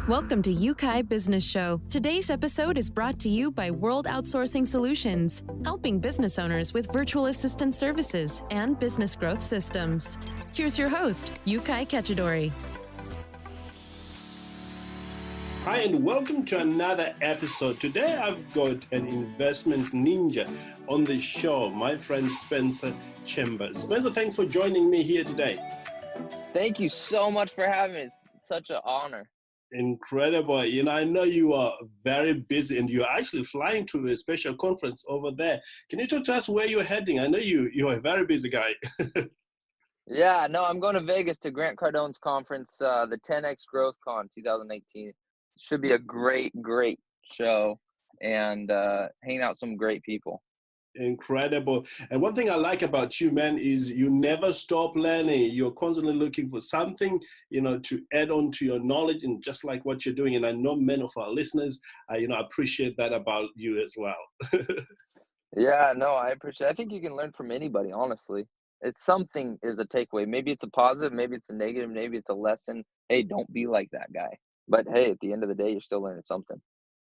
Welcome to UK Business Show. Today's episode is brought to you by World Outsourcing Solutions, helping business owners with virtual assistant services and business growth systems. Here's your host, UK Cannonier. Hi, and welcome to another episode. Today I've got an investment ninja on the show, my friend Spencer Chambers. Spencer, thanks for joining me here today. Thank you so much for having me. It's such an honor. Incredible. I know you are very busy and you're actually flying to a special conference over there. Can you talk to us where you're heading? I know you're a very busy guy. Yeah, no, I'm going to Vegas to Grant Cardone's conference, the 10X Growth Con 2018. Should be a great show and hanging out with some great people. Incredible. And one thing I like about you, man, is you never stop learning. You're constantly looking for something, to add on to your knowledge, and just like what you're doing. And I know many of our listeners, appreciate that about you as well. Yeah, no, I appreciate it. I think you can learn from anybody, honestly. It's something is a takeaway. Maybe it's a positive, maybe it's a negative, maybe it's a lesson. Hey, don't be like that guy. But hey, at the end of the day, you're still learning something.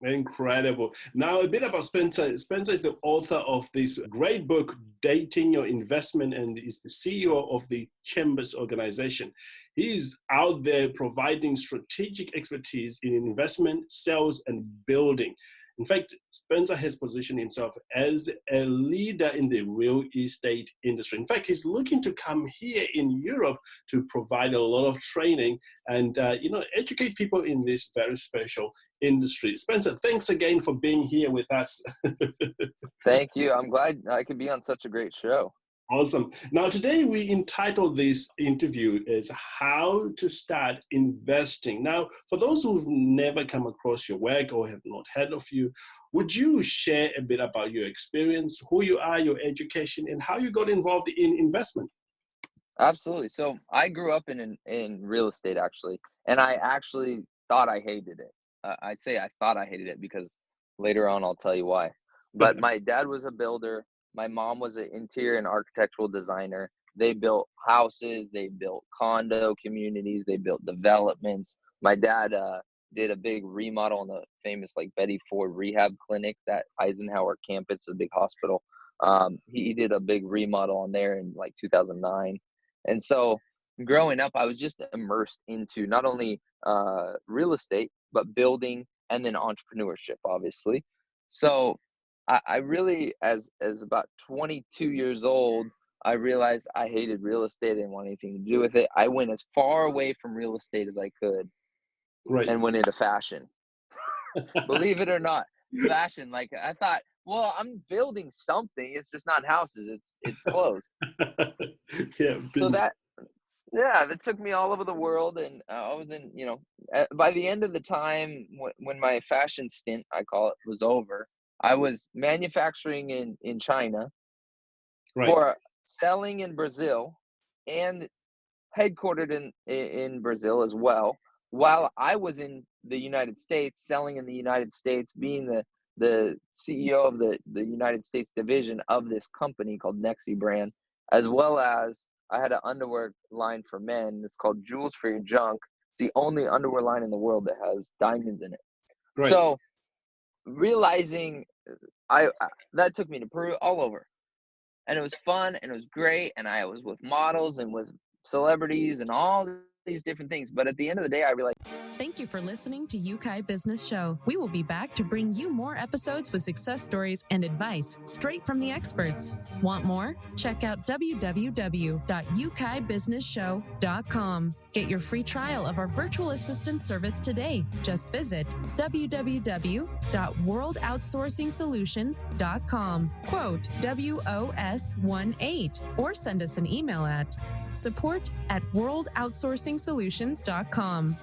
Incredible. Now, a bit about Spencer. Spencer is the author of this great book, Dating Your Investment, and is the CEO of the Chambers organization. He's out there providing strategic expertise in investment, sales, and building. In fact, Spencer has positioned himself as a leader in the real estate industry. In fact, he's looking to come here in Europe to provide a lot of training and, educate people in this very special industry. Spencer, thanks again for being here with us. Thank you. I'm glad I could be on such a great show. Awesome. Now, today we entitled this interview is How to Start Investing. Now, for those who've never come across your work or have not heard of you, would you share a bit about your experience, who you are, your education, and how you got involved in investment? Absolutely. So I grew up in real estate, actually, and I actually thought I hated it. I'd say I thought I hated it because later on I'll tell you why. But my dad was a builder. My mom was an interior and architectural designer. They built houses, they built condo communities, they built developments. My dad did a big remodel on the famous Betty Ford rehab clinic, that Eisenhower campus, a big hospital. He did a big remodel on there in 2009. And so growing up, I was just immersed into not only real estate, but building and then entrepreneurship, obviously. So I really, as about 22 years old, I realized I hated real estate. I didn't want anything to do with it. I went as far away from real estate as I could, right, and went into fashion. Believe it or not, fashion. I thought, well, I'm building something. It's just not houses. It's clothes. Yeah. So that took me all over the world, and I was in, by the end of the time when my fashion stint, I call it, was over, I was manufacturing in China, right, for selling in Brazil, and headquartered in Brazil as well, while I was in the United States, selling in the United States, being the CEO of the United States division of this company called Nexi brand, as well as I had an underwear line for men. It's called Jewels for Your Junk. It's the only underwear line in the world that has diamonds in it. right. So realizing that took me to Peru, all over, and it was fun and it was great, and I was with models and with celebrities and all these different things, but at the end of the day I realized. Thank you for listening to UK Business Show. We will be back to bring you more episodes with success stories and advice straight from the experts. Want more? Check out www.ukbusinessshow.com. Get your free trial of our virtual assistant service today. Just visit www.worldoutsourcingsolutions.com. Quote WOS18 or send us an email at support@worldoutsourcingsolutions.com.